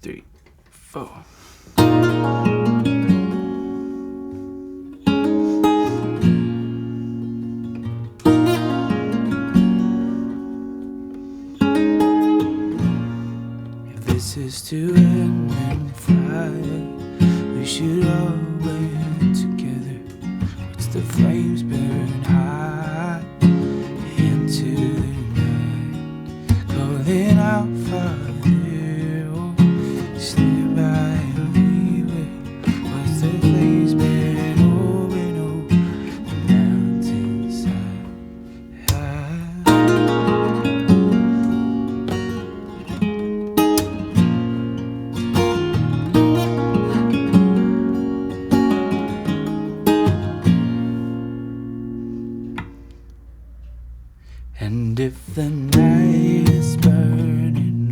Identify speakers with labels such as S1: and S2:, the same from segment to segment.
S1: 3, 4. If this is to end in fire, we should all wait together. Watch the flames burn high into the night, calling out Father, oh, stand by and we wait. Watch the flames burn over and over the mountainside. And if the night is burning,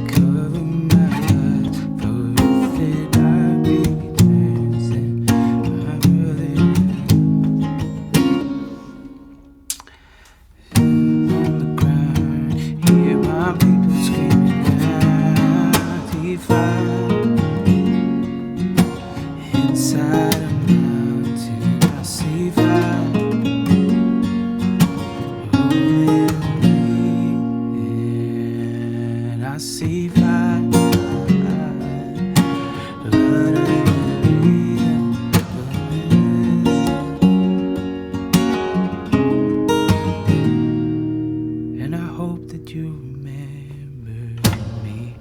S1: cover my eyes, for if it I returns, then my brother on the ground, hear my people screaming out, he found inside a mountain, I see fire. I see fire, and I hope that you remember me.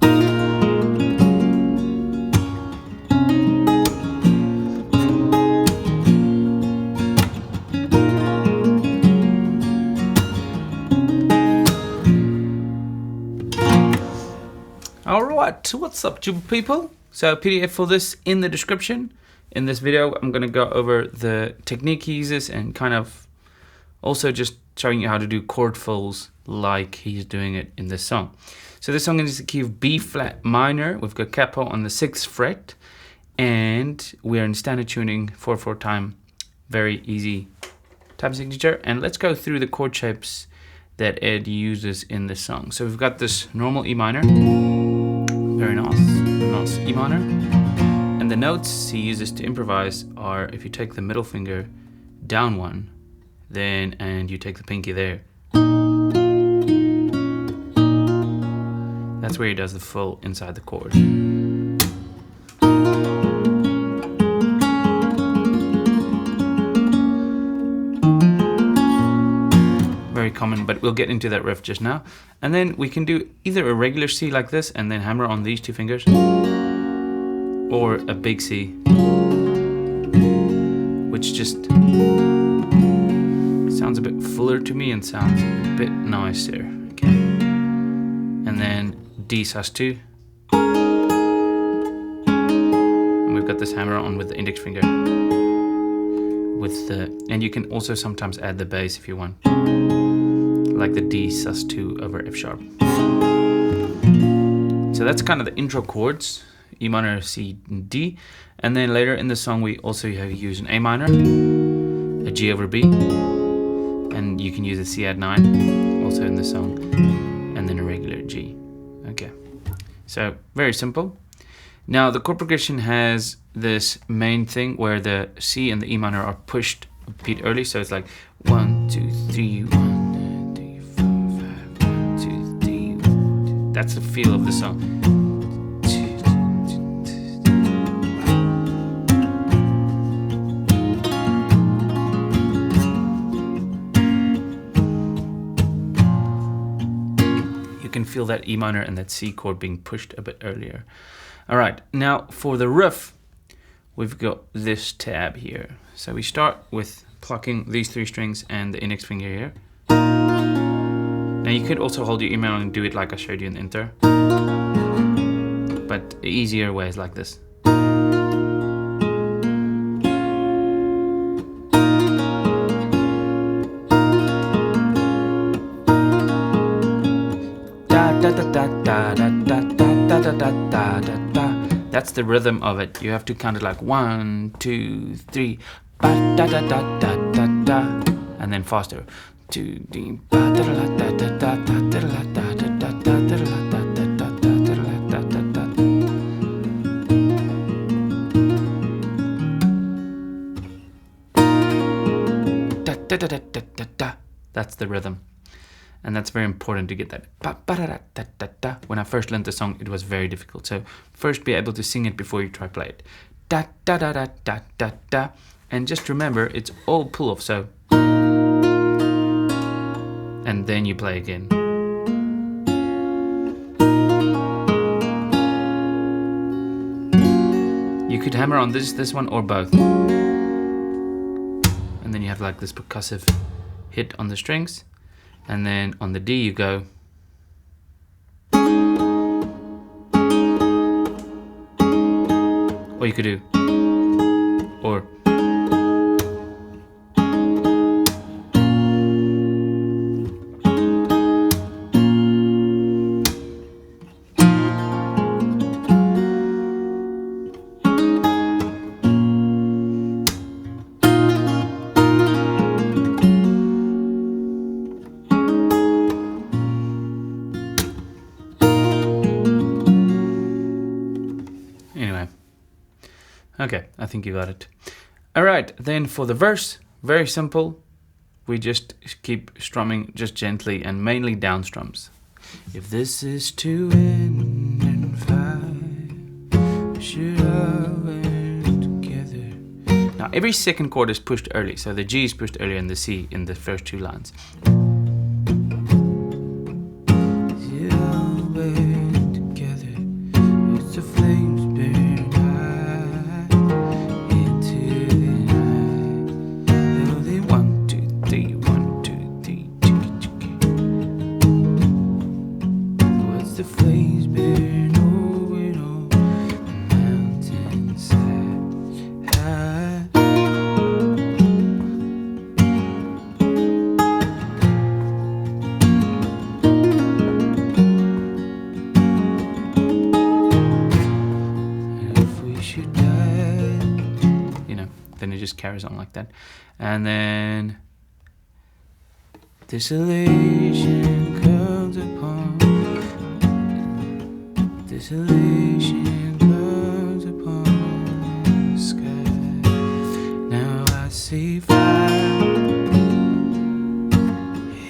S1: Alright, what's up, Jooba people? So PDF for this in the description. In this video, I'm going to go over the technique he uses and kind of also just showing you how to do chord fills like he's doing it in this song. So this song is the key of B flat minor. We've got capo on the 6th fret and we're in standard tuning 4/4 time. Very easy time signature. And let's go through the chord shapes that Ed uses in this song. So we've got this normal E minor. Very nice E minor. And the notes he uses to improvise are, if you take the middle finger down one, then, and you take the pinky there. That's where he does the full inside the chord. Very common, but we'll get into that riff just now. And then we can do either a regular C like this and then hammer on these 2 fingers, or a big C, which just sounds a bit fuller to me and sounds a bit nicer. Okay. And then D sus2, and we've got this hammer on with the index finger, with the, and you can also sometimes add the bass if you want, like the D sus2 over F sharp. So that's kind of the intro chords, E minor, C, and D. And then later in the song we also have used an A minor, a G over B, and you can use a C add 9 also in the song, and then a regular G. Okay, so very simple. Now the chord progression has this main thing where the C and the E minor are pushed a beat early, so it's like 1, 2, 3, 1, 2, 3, 4, 5, 1, 2, 3, 1, 2. That's the feel of the song. You can feel that E minor and that C chord being pushed a bit earlier. All right, now for the riff, we've got this tab here. So we start with plucking these 3 strings and the index finger here. Now you could also hold your E minor and do it like I showed you in the intro, but the easier way is like this. That's the rhythm of it. You have to count it like 1, 2, 3, and then faster. da da da da da da. That's the rhythm. And that's very important to get that. Ba ba da da da da da. When I first learned the song, it was very difficult. So first be able to sing it before you try play it. Da da da da da da da. And just remember, it's all pull off. So, and then you play again. You could hammer on this one or both. And then you have like this percussive hit on the strings. And then on the D you go. Or you could do. Or. Anyway, okay, I think you got it. All right, then for the verse, very simple. We just keep strumming just gently and mainly down strums. If this is to end in 5, should all end together. Now every second chord is pushed early, so the G is pushed earlier than the C in the first 2 lines. Just carries on like that. And then desolation comes upon the sky. Now I see fire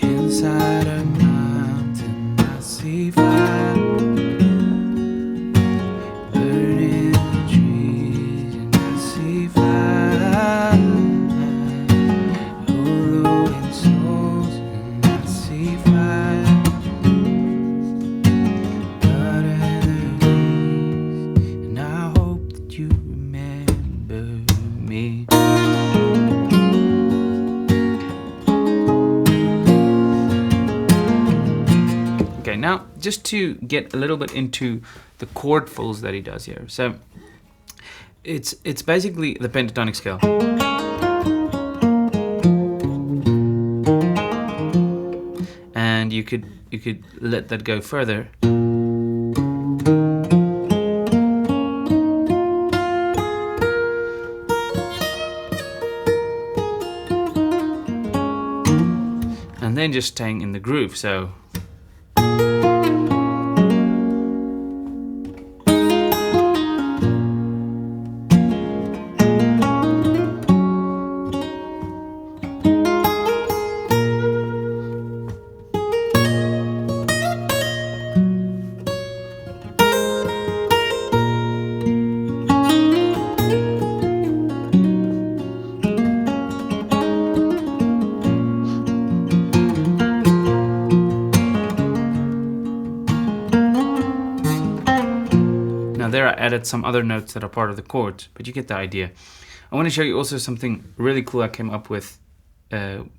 S1: inside a mountain. I see fire burning the trees, and I see fire Now, just to get a little bit into the chord fills that he does here. So it's basically the pentatonic scale. And you could let that go further. And then just staying in the groove. So there I added some other notes that are part of the chords, but you get the idea. I want to show you also something really cool I came up with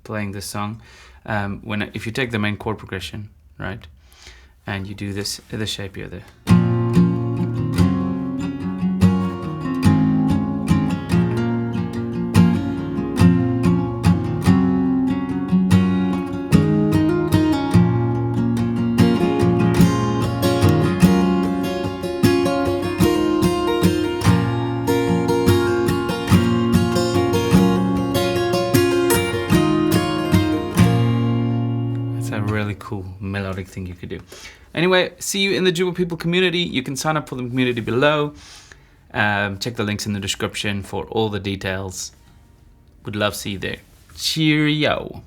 S1: playing this song. If you take the main chord progression, right, and you do this shape here, there. Really cool melodic thing you could do. Anyway, see you in the Jooba People community. You can sign up for the community below. Check the links in the description for all the details. Would love to see you there. Cheerio.